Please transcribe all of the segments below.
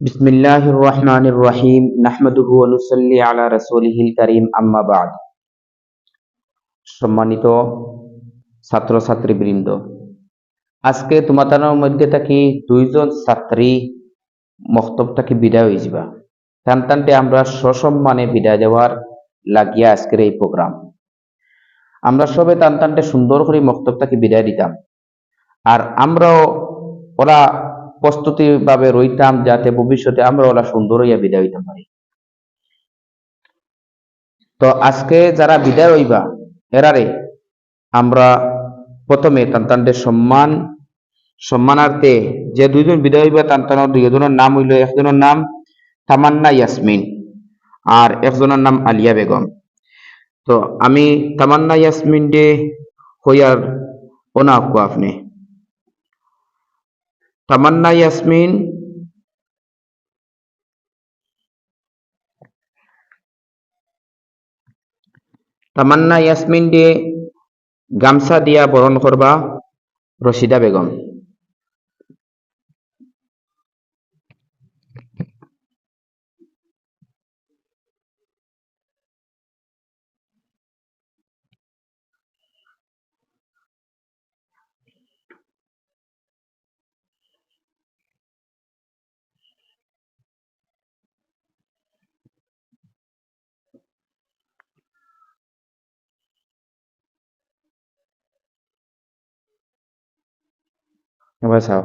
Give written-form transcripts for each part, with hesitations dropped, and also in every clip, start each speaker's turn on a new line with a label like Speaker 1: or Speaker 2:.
Speaker 1: বিসমিল্লাহির রহমানির রহিম নাহমাদুহু ওয়া নুসাল্লি আলা রাসূলিহিল কারীম আম্মা বা'দ। সম্মানিত ছাত্রছাত্রীবৃন্দ, আজকে তোমাদের মধ্যে থাকি দুইজন ছাত্রী মক্তব থেকে বিদায় হয়ে যাবা। টানটানতে আমরা সসম্মানে বিদায় দেওয়ার লাগিয়া আজকের এই প্রোগ্রাম। আমরা সবে টানটানতে সুন্দর করে মক্তব থেকে বিদায় দিতাম, আর আমরাও ওরা প্রস্তুতি ভাবে রইতাম যাতে ভবিষ্যতে আমরা ওরা সুন্দর হইয়া বিদায় হইতে পারি। তো আজকে যারা বিদায় হইবা এরারে আমরা প্রথমে তান্তানদের সম্মানার্থে যে দুইজন বিদায় হইবা তান্তানোর দুইজনের নাম হইল, একজনের নাম তামান্না ইয়াসমিন আর একজনের নাম আলিয়া বেগম। তো আমি তামান্না ইয়াসমিন ডে হইয়ার ওনা আপকো আপনি তামান্না ইয়াসমিন ডে গামছা দিয়া বরণ করবা রশিদা বেগম। এবার চাও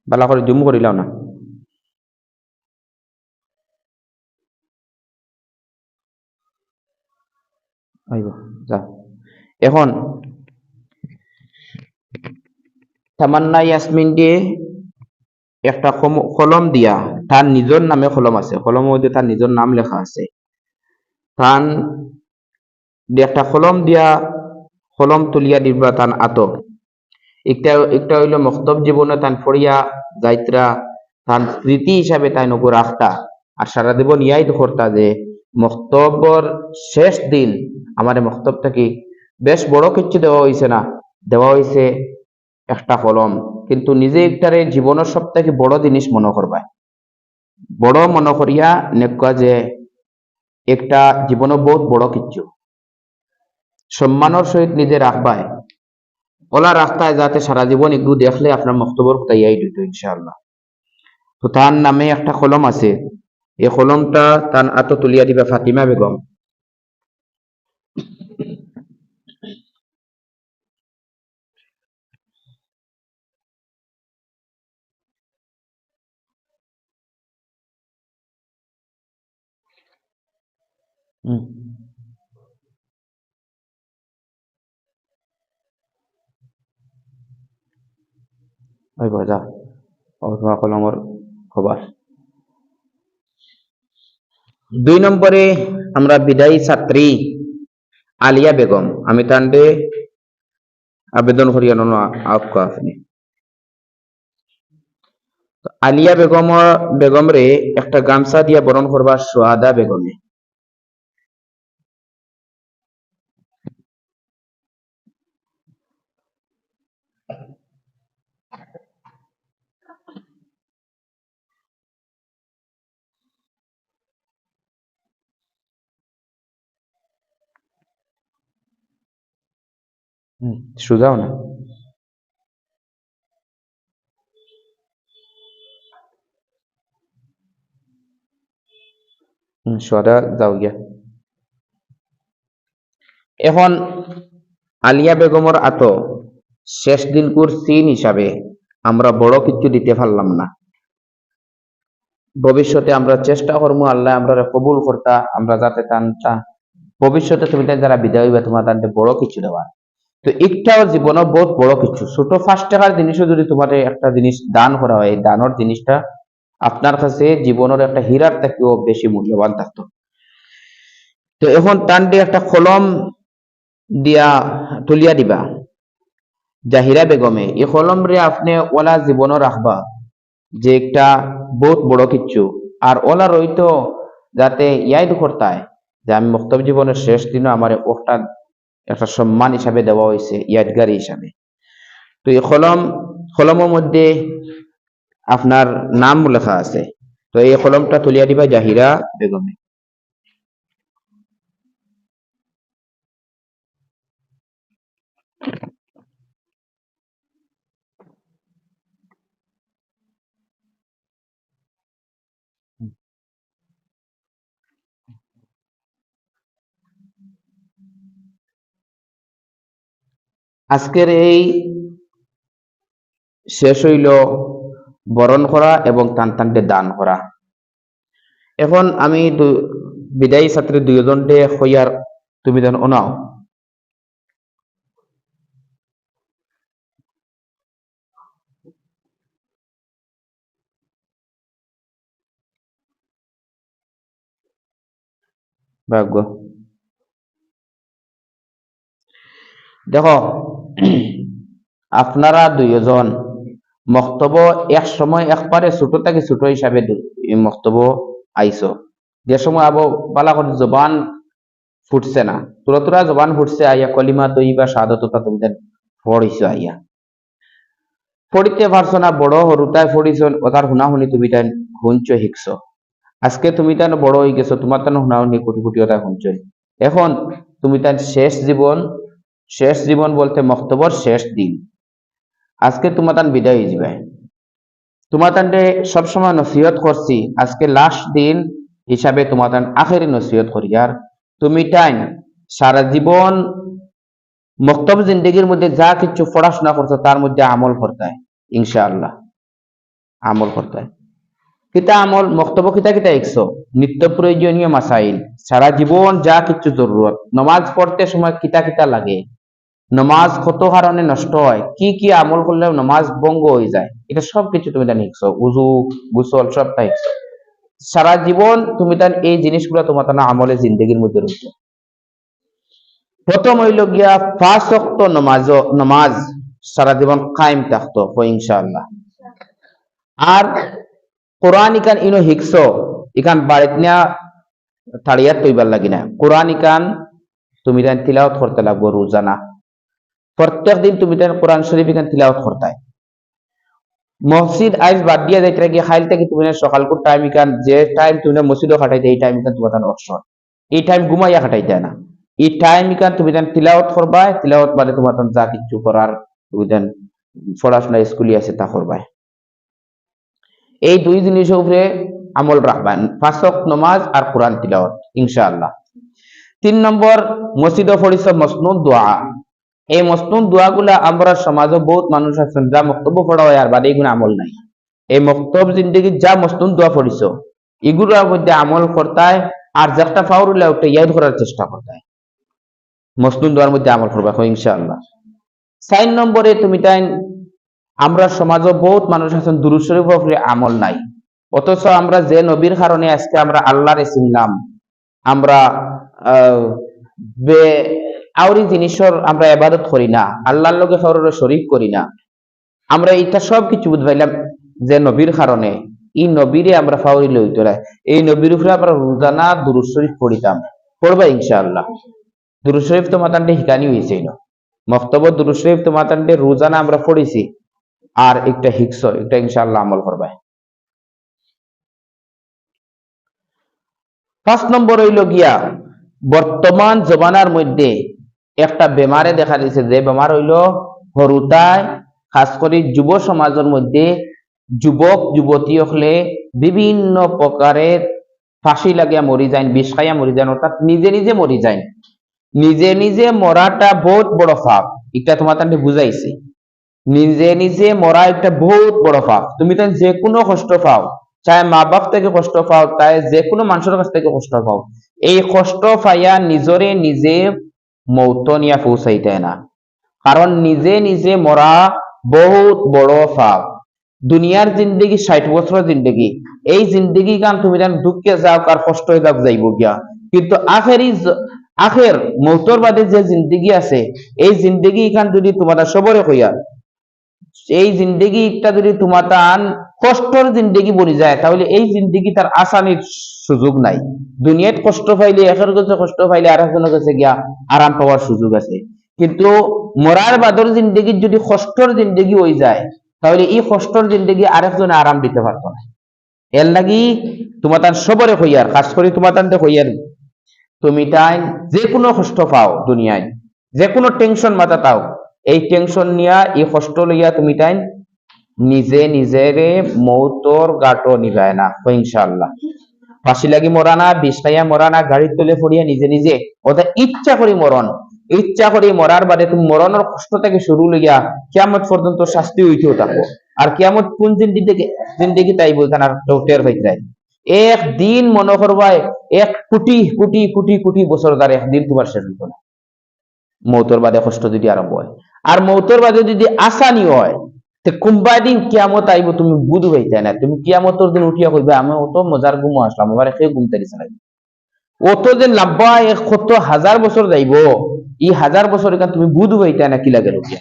Speaker 1: বালা করে জুম করিলাও না। আইব যা। এখন তামান্না ইয়াসমিন দিয়ে একটা কলম দিয়া, তার নিজের নামে কলম আছে, কলমের মধ্যে তার নিজের নাম লেখা আছে, তান একটা কলম দিয়া কলম তুলিয়া দিবা তান আতো। একটা হইল মক্তব জীবনে তান ফড়িয়া যাইত্রা তান স্মৃতি হিসাবে তাই নগর রাখতা, আর সারা জীবন ইয়াই করতা যে মক্তবর শেষ দিন আমার মক্তব থেকে বেশ বড় কিছু দেওয়া হয়েছে না, দেওয়া হয়েছে একটা কলম, কিন্তু নিজে একটারে জীবনের সব থেকে বড় জিনিস মনে করবায়, বড় মনে করিয়া নেকা যে একটা জীবনে বহুত বড় কিছু সম্মানের সহিত নিজে রাখবায়, ওলা রাস্তায় যাতে সারা জীবন একটু দেখলে আপনার মক্তবর তাইয়াই দিত ইনশাআল্লাহ। তো তার নামে একটা কলম আছে, এই কলমটা তার আতো তুলিয়া দিবা ফাতিমা বেগম। ওই যা তোমার কলমর খবর। 2 নম্বরে আমরা বিদায়ী ছাত্রী আলিয়া বেগম, আমি তান্ডে আবেদন করিয়া আপকা আপনি আলিয়া বেগম রে একটা গামছা দিয়া বরণ করবা সোহাদা বেগমে। সুজাও না, সোহাদা যাও গিয়া। এখন আলিয়া বেগমর আতো শেষ দিনকুর সিন হিসাবে আমরা বড় কিছু দিতে পারলাম না, ভবিষ্যতে আমরা চেষ্টা করবো আল্লাহ আমরা কবুল করতা, আমরা যাতে টানটা ভবিষ্যতে তুমি যারা বিদায় হইবা তোমার টানতে বড় কিছু দেওয়া। তো একটাও জীবনে বহুত বড় কিছু, ছোট 5 টাকার জিনিসও যদি তোমার একটা জিনিস দান করা হয়, দানের জিনিসটা আপনার কাছে জীবনের একটা হীরার থেকেও বেশি মূল্যবান থাকতো। তো এখন টানটি একটা কলম দিয়া তুলিয়া দিবা জাহিরা বেগমে, এই কলম রে আপনি ওলা জীবনও রাখবা যে একটা বহুত বড় কিছু, আর ওলা রইতো যাতে ইয়াই করতায় যে আমি মক্তব জীবনের শেষ দিনও আমার একটা সম্মান হিসাবে দেওয়া হয়েছে, ইয়াদগারি হিসাবে। তো এই কলমের মধ্যে আপনার নাম লেখা আছে। তো এই কলমটা তুলিয়া দিবা জাহিরা বেগমে। আজকের এই শেষ হইল বরণ করা এবং টানটানটে দান করা। এখন আমি বিদায়ী ছাত্রী দুইজনটে হইয়ার তুমি যেন অনাও। ভাগ্য দেখো, আপনারা দুইজন মক্তব্য এক সময় একবারে ছোট থেকে ছোট হিসাবে মক্তব্য আইসো। যে সময় আবো বালা করে জবান ফুটছে না, তোরা তোরা জবান ফুটছে আইয়া কলিমা তৈবা সাদততা তুমি পড়িছো আইয়া পড়িতে পারছো না, বড় হরুতায় পড়িছ ওটার শুনা শুনি তুমি তাই শুনছ শিখছ। আজকে তুমি তাই বড় হয়ে গেছো, তোমার তাই শুনা শুনি কোটি কোটি ওটা শুনছ। এখন তুমি তাই শেষ জীবন বলতে মক্তবর শেষ দিন, আজকে তোমার তান বিদায় হয়ে যাবে। তোমার তানটে সবসময় নসিহত করছি, আজকে লাস্ট দিন হিসাবে তোমার তান আখেরি নসিহত করি। আর তুমি টাইম সারা জীবন মক্তব জিন্দগির মধ্যে যা কিছু পড়াশোনা করছো তার মধ্যে আমল করতে হয়, ইনশাআল্লাহ আমল করতে হয়। কিতা আমল মক্তব্য কিতা কিতা একশো নিত্য প্রয়োজনীয় মাসাইল, সারা জীবন যা কিছু জরুরত, নমাজ পড়তে সময় কিতা কিতা লাগে, নমাজ কত কারণে নষ্ট হয়, কি কি আমল করলে নমাজ ভঙ্গ হয়ে যায়, এটা সব কিছু তুমি জানি শিখছো। উজু গুসল সবটাই সারা জীবন তুমি তার এই জিনিসগুলো তোমার তা আমলে জিন্দগির মধ্যে রয়েছে। প্রথম হইল গিয়া 5 ওয়াক্ত নমাজ সারা জীবন কায়েম থাকতো ইনশাআল্লাহ। আর কোরআন ইকান ইনো হিকছো ইকান বাড়িত না থাড়িয়া তৈবার লাগি না, কোরআন ইকান তুমি তাই তিলাওয়াত করতে লাগবো রোজানা। প্রত্যেক দিন তুমি তাই কোরআন শরীফ ইকান তিলাওয়াত করতাই। মসজিদ আইজ বাদ দিয়া যাইতে গিয়ে খাইল থেকে তুমি সকাল কোর টাইম ইকান যে টাইম তুমি মসজিদও খাটাইতে এই টাইম ইকান তোমার অবসর, এই টাইম ঘুমাইয়া খাটাইতে না, এই টাইম ইকান তুমি তাই তিলাওয়াত করবাই। তিলাওয়াত বাদে তোমার যা কিছু করার তুমি তাই পড়াশোনা স্কুলে আছে তা করবাই। এই দুই জিনিসের উপরে আমল রাখবেন, 5 ওয়াক্ত নামাজ আর কোরআন তিলাওয়াত ইনশাআল্লাহ। 3 নম্বর মসজিদে পড়িছ মসনুদ দোয়া। এই মসনুদ দোয়া গুলা আমরা সমাজে বহুত মানুষ আছেন যা মক্তব্য পড়া হয় আর বাদে এগুলো আমল নাই। এই মক্তব জিন্দগি যা মসনুদ দোয়া পড়িছ এগুলোর মধ্যে আমল করতায়, আর যেটা ফাউরুল্লাহ ওটা ইয়াদ করার চেষ্টা করতায়, মসনুদ দোয়ার মধ্যে আমল করবা ইনশাআল্লাহ। 4 নম্বরে তুমি তাই আমরা সমাজে বহুত মানুষ আছেন দুরূদ শরীফের উপরে আমল নাই, অথচ আমরা যে নবীর কারণে আজকে আমরা আল্লাহরে চিনলাম, আমরা আউরি জিনিসের আমরা ইবাদত করি না, আল্লাহর লগে কারোর শরীক করি না, আমরা এটা সব কিছু বুঝবাইলাম যে নবীর কারণে। এই নবীরে আমরা ফাউরি লইতে রায়, এই নবীর উপরে আমরা রোজানা দুরূদ শরীফ পড়িতাম, পড়বা ইনশাআল্লাহ। দুরূদ শরীফ তো মাতান্ডে হিকানি হয়েছে না, মক্তব্য দুরূদ শরীফ তো মাতান্ডে রোজানা আমরা পড়েছি, আর একটা হিকস একটা ইনশাআল্লাহ আমল করবে। 5 নম্বর হইল গিয়া বর্তমান জমানার মধ্যে একটা বেমারে দেখা দিয়েছে, যে বেমার হইল হরুতায়, খাস করে যুব সমাজের মধ্যে যুবক যুবতী হলে বিভিন্ন প্রকারের ফাঁসি লাগিয়া মরি যায়, বিষ খাইয়া মরি যায়, অর্থাৎ নিজে নিজে মরি যায়। নিজে নিজে মরাটা বহুত বড় পাপ, এটা তোমার তাহলে বুঝাইছি। নিজে নিজে মরা একটা বহুত বড় পাপ। তুমি তো যে কোনো কষ্ট পাও, চাই মা বাপ থেকে কষ্ট পাও, তাই যে কোনো মানুষের কাছ থেকে কষ্ট পাও, এই কষ্ট পাইয়া নিজরে নিজে মৌত নিয়া পৌঁছাইতে না, কারণ নিজে নিজে মরা বহুত বড় পাপ। দুনিয়ার জিন্দগি 60 বছরের জিন্দগি, এই জিন্দগি কান তুমি যেন দুঃখে যাও আর কষ্ট হয়ে যাও যাইব গিয়া, কিন্তু আখের মৌতর বাদে যে জিন্দগি আছে, এই জিন্দগি কান যদি তোমাদের সবরে হইয়া এই জিন্দগিটা যদি তোমার তান কষ্টর জিন্দগি বনি যায়, তাহলে এই জিন্দগি তার আসানির সুযোগ নাই। দুনিয়াত কষ্ট পাইলে একের কাছে কষ্ট পাইলে আর একজনের কাছে গিয়া আরাম পাওয়ার সুযোগ আছে, কিন্তু মরার বাদর জিন্দগির যদি কষ্টর জিন্দগি হয়ে যায়, তাহলে এই কষ্টর জিন্দগি আরেকজনে আরাম দিতে পারতো না। এর লাগি তোমার তার সবরে হইয়ার, খাস করে তোমার তানতে হইয়ার, তুমি তাই যে কোনো কষ্ট পাও দুনিয়ায়, যে কোনো টেনশন মাথা তাও, এই টেনশন নিয়া এই কষ্ট লইয়া তুমি তাই নিজে নিজেরে মৌতর গাটো নিবায় না ইনশাআল্লাহ। ফাঁসি লাগি মরানা, বিষ খাইয়া মরানা, গাড়ির তলে পড়িয়া নিজে নিজে, ওটা ইচ্ছা করি মরণ, ইচ্ছা করি মরার বাদে তুমি মরণের কষ্ট থেকে শুরু লইয়া কিয়ামত পর্যন্ত শাস্তি হইতেও থাকবো। আর কিয়ামত কোন জিন্দিগি তাই বলতেন আর টের হইতে একদিন মনে করবাই 1 কোটি বছর দ্বারা একদিন তোমার শেষ হইতো না। মৌতর বাদে কষ্ট যদি আরম্ভ হয়, আর মৌতর বাদে যদি আসানি হয়, কোনবা দিন কিয়ামত আইব তুমি বুধ হইতে না, তুমি কিয়ামতর দিন উঠিয়া কইবে আমি অত মজার ঘুম আসলাম, আমার একে ঘুম তারিছে না, অত যে লাম্বা কত হাজার বছর যাইব, এই হাজার বছর এখান তুমি বুধ হইতে না কি লাগে লোকিয়া,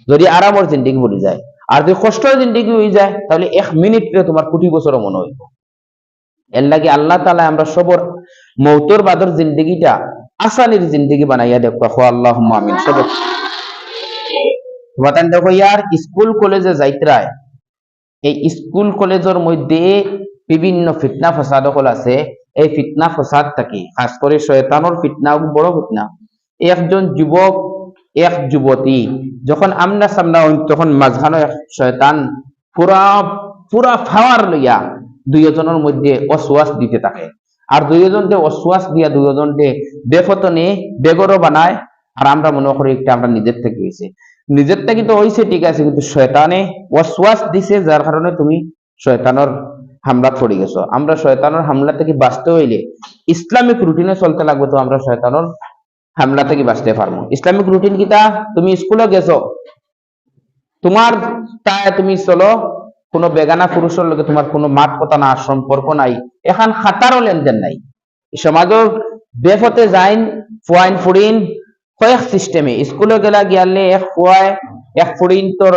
Speaker 1: যদি আরামর জিন্দিগি বলি যায়। আর যদি কষ্টের জিন্দিগি হয়ে যায় তাহলে 1 মিনিটে তোমার কোটি বছরও মনে হইব। এর লাগে আল্লাহ তাআলা আমরা সবর মৌতর বাদর জিন্দিগিটা আসানির জিন্দিগি বানাইয়া দেখো, আল্লাহুম্মা আমিন। সব তোমার দেখো ইয়ার স্কুল কলেজে যাইতরায়, এই স্কুল কলেজের মধ্যে বিভিন্ন ফিতনা ফসাদ হল আছে। এই ফিতনা ফসাদ থাকি খাস করে শয়তানোর ফিতনা বড় ফিতনা। একজন যুবক এক যুবতী যখন আমনা সামনা হইন, তখন মাঝখানে এক শয়তান পুরা পুরা ফাওয়ার লইয়া দুইজনের মধ্যে অসওয়াস দিতে থাকে। আর দুইজনকে অসওয়াস দিয়া দুইজনকে বেফতনে বেগরও বানায়। আর আমরা মনে করি একটা আমরা নিজের থেকে হয়েছে, নিজের থেকে তো হয়েছে ঠিক আছে, কিন্তু শয়তানে ওয়াসওয়াস দিছে, যার কারণে তুমি শয়তানের হামলা পড়ে গেছো। আমরা শয়তানের হামলা থেকে বাঁচতে হইলে ইসলামিক রুটিনে চলতে লাগবে, তো আমরা শয়তানের হামলা থেকে বাঁচতে পারবো। ইসলামিক রুটিন কিটা, তুমি স্কুলে গেছো, তোমার তাই তুমি চলো, কোনো বেগানা পুরুষের লগে তোমার কোনো মাত কথা না, সম্পর্ক নাই, এখন খাতারও লেনদেন নাই। সমাজের বেফতে যাইন ফুয়াইন ফুরিন কয়েক সিস্টেমে স্কুলে গেলা গিয়ালে এক ফুয়ায় এক ফুরিন তোর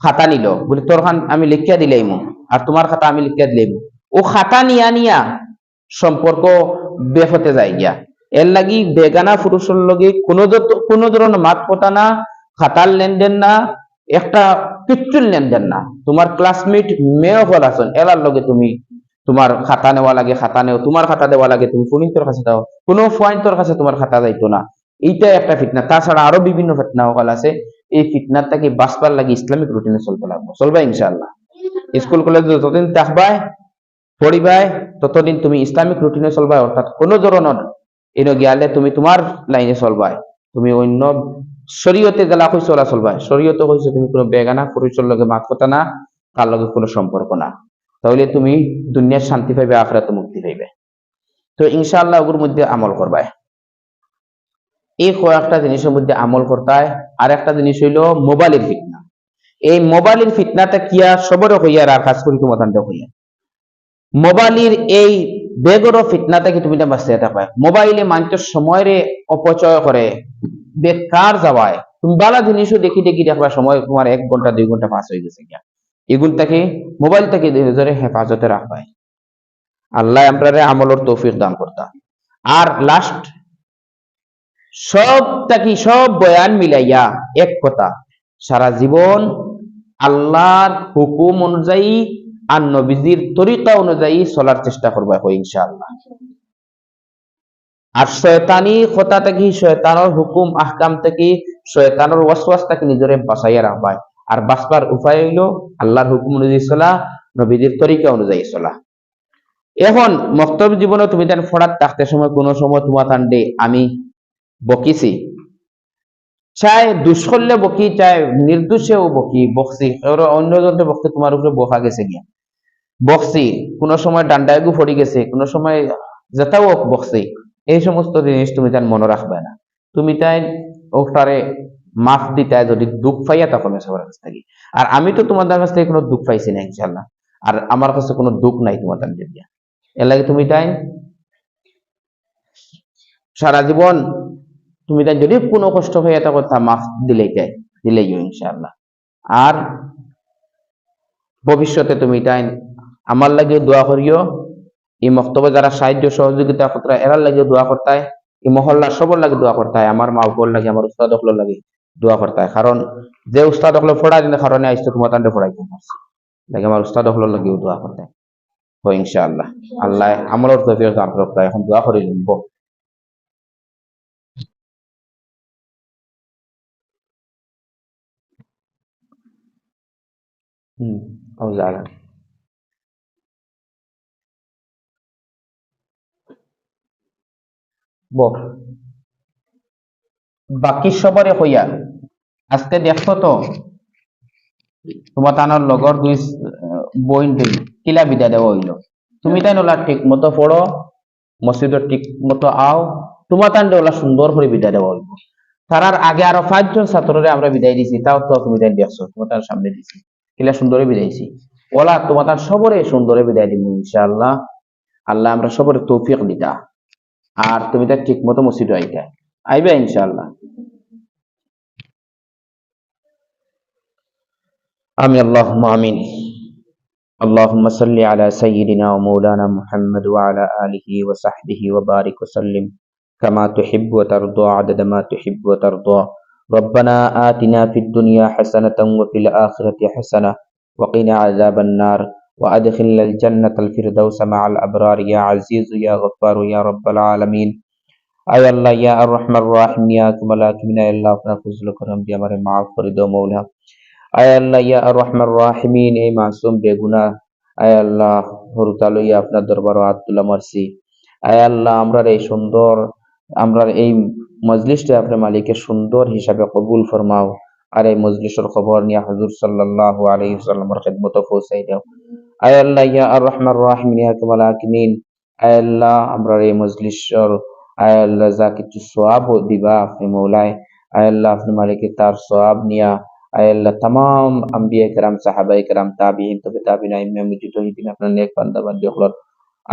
Speaker 1: খাতা নিল, বলে তোর খান আমি লিখিয়া দিলাইমু আর তোমার খাতা আমি লিখিয়া দিলাইমু, ও খাতা নিয়া নিয়া সম্পর্ক বেফতে যায় গিয়া। এর লাগি বেগানা পুরুষের লগে কোনো ধরনের মাত কথা না, খাতার লেনদেন না, একটা কিচ্ছুর লেনদেন না। তোমার ক্লাসমেট মেয়ে হল আছেন, এলার লগে তুমি তোমার খাতা নেওয়া লাগে, খাতা নেও, তোমার খাতা দেওয়া লাগে, তুমি ফুনিন্তর কাছে দাও, কোনো ফুয়াইন্তর কাছে তোমার খাতা যাইতো না। এইটা একটা ফিতনা। তাছাড়া আরো বিভিন্ন ফিতনা হল আছে। এই ফিতনার থেকে বাঁচবার লাগে ইসলামিক রুটিনে চলতে লাগবে, চলবা ইনশাআল্লাহ। স্কুল কলেজে যতদিন থাকবাই পড়িবাই ততদিন তুমি ইসলামিক রুটিনে চলবাই, অর্থাৎ কোনো ধরনের এনে গিয়ালে তুমি তোমার লাইনে চলবাই, তুমি অন্য শরীয়তে গেলা কই চলা চলবাই। শরীয়তে কইছে তুমি কোনো বেগানা পুরুষের লগে মাত কথা না, তার লগে কোনো সম্পর্ক না, তাহলে তুমি দুনিয়ার শান্তি পাইবে, আখিরাতে মুক্তি পাইবে। তো ইনশাআল্লাহ ওগুর মধ্যে আমল করবাই। এই কয়েকটা জিনিসের মধ্যে আমল করতায়। আর একটা জিনিস হইল মোবাইলের ফিতনা। এই মোবাইলের ফিতনাটা কিয়া সবরে হইয়া আর কাজ করি তোমার হইয়া মোবাইলের এই বেগর ফিতনা থেকে তুমি বাঁচতে থাকবে। মোবাইলে মানুষের সময়ের অপচয় করে, বেকার যাওয়ায়, তুমি বালা জিনিসও দেখি দেখি দেখবা সময় তোমার 1 ঘন্টা 2 ঘন্টা পাস হয়ে গেছে গিয়া। এগুলো থেকে মোবাইল থেকে হেফাজতে রাখবাই। আল্লাহ আমরা আমলের তৌফিক দান করতা। আর লাস্ট সব বয়ান মিলাইয়া এক কথা, সারা জীবন আল্লাহর হুকুম অনুযায়ী আর নবীজির তরিকা অনুযায়ী চলার চেষ্টা করবা ইনশাআল্লাহ। আর শয়তানি কথা থেকে, শয়তানের হুকুম আহকাম থেকে, শয়তানের ওয়াসওয়াস থেকে নিজরে বাঁচাইয়া রাখবা। আর বাঁচবার উপায় হইল আল্লাহর হুকুম অনুযায়ী চলা, নবীজির তরিকা অনুযায়ী চলা। এখন মক্তব জীবনে তুমি তান ফড়াত থাকতে সময় কোনো সময় তোমার তান্ডে আমি বকিছি, চাই দুষ করলে বকি, চাই নির্দোষেও বকছি, অন্যজনকে বকতে তোমার উপরে বকা গেছে গিয়া বকছি, কোনো সময় ডান্ডায়গু ফড়ি গেছে, কোনো সময় যেটাও বকছি, এই সমস্ত জিনিস তুমি তাই মনে রাখবে না। তুমি তাই ওটারে মাফ দিতে যদি দুঃখ পাইয়া তখন সবার কাছ থেকে। আর আমি তো তোমাদের কাছ থেকে কোনো দুঃখ পাইছি না ইনশাল্লাহ, আর আমার কাছে কোনো দুঃখ নাই তোমাদের দিয়া। এর লাগে তুমি তাই সারা জীবন তুমি তাই যদি কোনো কষ্ট হয়ে থাকো তা মাফ দিলেই ইনশাআল্লাহ। আর ভবিষ্যতে তুমি তাই আমার লাগে দোয়া করিও। এই মক্তব্যে যারা সাহায্য সহযোগিতা করতে এরার লাগে দোয়া করতে, এই মহল্লা সবর লাগে দোয়া করতে, আমার মা বাবার লাগে, আমার উস্তাদ লাগে, দোয়া করতে হয় কারণ যে উস্তাদ হলো ফোড়া দিনের কারণে আইসতো তোমার তান্ডে ফোড়াইতে পারছি লাগে আমার উস্তাদ হলো লাগিও দোয়া করতে হয়। তো ইনশাআল্লাহ আল্লাহ আমলের তৌফিক দান করুক। এখন দোয়া করে নিব। হুম আল্লাহ বক বাকি সবরে হইয়া আজকে দেখছো তো তোমার তানোর লগর দুই বইন দুই কিলা বিদা দেওয়া হইল। তুমি তাই নলা ঠিক মতো পড়ো, মসজিদের ঠিক মতো আও, তোমার তান ওলা সুন্দর করে বিদায় দেওয়া হইব। তারার আগে আরো 5 জন ছাত্ররে আমরা বিদায় দিছি, তাও তো তুমি তাই দেখছো তোমার তার সামনে দিছি কিলা সুন্দরে বিদায়ছি। ওলা তোমার তার সবরে সুন্দরে বিদায় দিব ইনশাআল্লাহ। আল্লাহ আমরা সবরে তৌফিক দিতা। আর তুমি তার ঠিক মতো মসজিদে আইতা আইবা ইনশাআল্লাহ। আমি আল্লাহুম্মা আমিন। اللهم صل على سيدنا ومولانا محمد وعلى آله وصحبه وبارك وسلم كما تحب وترضى عدد ما تحب وترضى. ربنا آتنا في الدنيا حسنة وفي الآخرة حسنة وقنا عذاب النار وأدخلنا الجنة الفردوس مع الأبرار يا عزيز يا غفار يا رب العالمين. أي الله يا الرحمن الرحيم يا كمال كمنا الله فنفوز لكم بأمر معاف فرد مولا. আয় আল্লাহ ইয়া আর রহমান রাহিমিন, এই মাসুম বেগুনা আয় আল্লাহ হরুতালু ইয়া আপনার দরবার আব্দুল্লাহ মারসি। আয় আল্লাহ আমরার এই সুন্দর আমরার এই মজলিসটা আপনার মালিকের সুন্দর হিসাবে কবুল ফরমাও। আর এই মজলিসের খবর নিয়ে হুজুর সাল্লাল্লাহু আলাইহি ওয়াসাল্লামের খিদমত পৌঁছাই দাও। আয় আল্লাহ ইয়া আর রহমান রাহিমিন ইয়া কামাল হাকিমিন। আয় আল্লাহ আমরার এই মজলিসের আয় আল্লাহ যা কিছু সওয়াব দিবা আপনি মৌলায়, আয় আল্লাহ আপনি মালিকে তার সওয়াব নিয়া আয় আল্লাহ तमाम अंबिया کرام সাহাবায়ে کرام তাবিঈন তবে তাবিঈন আইম্মা মুজতাহিদিন আপনার নেক বান্দা বান্দি হলর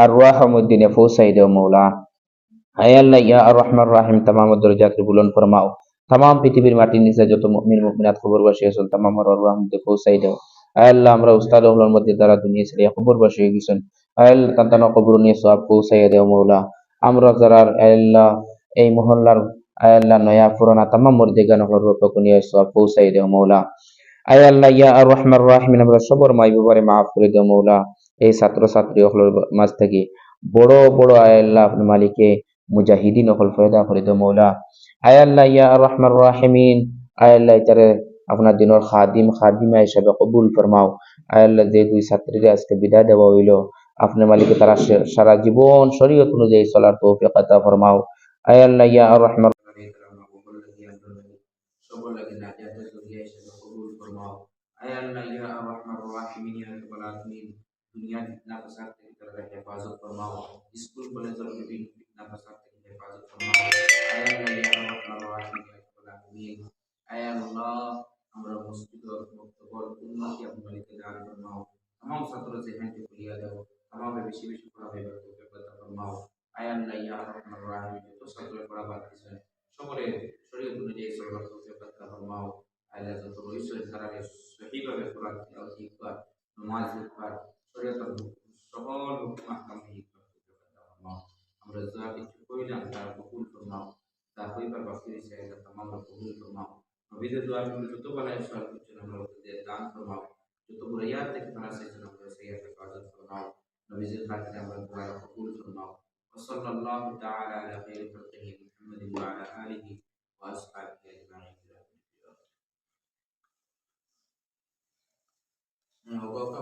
Speaker 1: আর ওয়াহ মদিনে পৌঁছাই দেও মৌলা। আয় আল্লাহ ইয়া আর রহমান রাহিম तमाम দরজাত বুলন্দ ফরমাও। तमाम পৃথিবীর মাটির নিচে যত মুমিন মুমিনাত খবরবাসী আছেন तमाम আরওয়াহ মধ্যে পৌঁছাই দেও। আয় আল্লাহ আমরা উস্তাদ হলর মধ্যে যারা দুনিয়া ছেড়ে খবরবাসী হয়ে গেছেন, আয় আল্লাহ তান্তানা কবর নিয়ে সওয়াব পৌঁছাই দেও মৌলা। আমরা যারা আয় আল্লাহ এই মহল্লার আয় আল্লাহ নয়া পুরানা तमाम মুর্দিগান হলর রূপক নিয়ে সওয়াব পৌঁছাই দেও মৌলা। আয় আল্লাহ ইয়া আর রহমান রাহিমিন আমরা সবর মাই বাবারে মাফ করে দেও মৌলা। এই ছাত্র ছাত্রী হলর মাঝ থেকে বড় বড় আয় আল্লাহ আপনি মালিকে মুজাহিদিন হল ফয়দা করে দেও মৌলা। আয় আল্লাহ ইয়া আর রহমান রাহিমিন, আয় আল্লাহ ইতারে আপনার দিনের খাদিম খাদিমা হিসাবে কবুল ফরমাও। আয় আল্লাহ যে দুই ছাত্রীরা আজকে বিদায় দেওয়া হইল, আপনি মালিকে তারা সারা জীবন শরীয়ত অনুযায়ী চলার তৌফিক আতা ফরমাও। আয় আল্লাহ ইয়া আর রহমান সবর লাগে নাজাতের জরিয়া হিসেবে কবুল ফরমাও। আয় আল্লাহ ইয়া আর রহমান রাহিমিন ইয়া রাব্বাল আলামিন, দুনিয়া ফিতনা ফাসাদ থেকে তাদের হেফাজত ফরমাও। স্কুল কলেজের বিভিন্ন ফিতনা ফাসাদ থেকে হেফাজত ফরমাও। আয় আল্লাহ ইয়া আর রহমান রাহিমিন ইয়া রাব্বাল আলামিন। আয় আল্লাহ আমরা মসজিদের মক্তবর উন্নতি আপনাকে দান ফরমাও। तमाम ছাত্র যেখান থেকে খুলিয়া দাও, तमाम বেশি বেশি পড়া হইবার তৌফিক দান ফরমাও। আয় আল্লাহ ইয়া আর রহমান রাহিমিন, যত ছাত্র পড়া বাদ দিয়েছেন সকলে শরীয়ত অনুযায়ী চলবার তৌফিক দান ফরমাও। আল্লাহ যত রয়েছে তারা সঠিকভাবে কোরআন তিলাওয়াত শিখবার, নামাজ পড়বার, শরীয়তের সকল হুকুম আহকাম শিখবার তৌফিক দান ফরমাও। আমরা যা কিছু কইলাম তারা কবুল ফরমাও, তা হইবার বাকি রয়েছে আল্লাহ তামাম কবুল ফরমাও। নবীদের দোয়া গুলো যত বানায় সব কিছু আমরা ওদের দান ফরমাও। যত বুরাইয়াত থেকে তারা সেজন্য আমরা সেই হেফাজত ফরমাও। নবীদের খাতিরে আমরা দোয়া কবুল ফরমাও। وصلى الله تعالى على خير خلقه محمد وعلى آله وأصحابه أجمعين. Nah, gua apa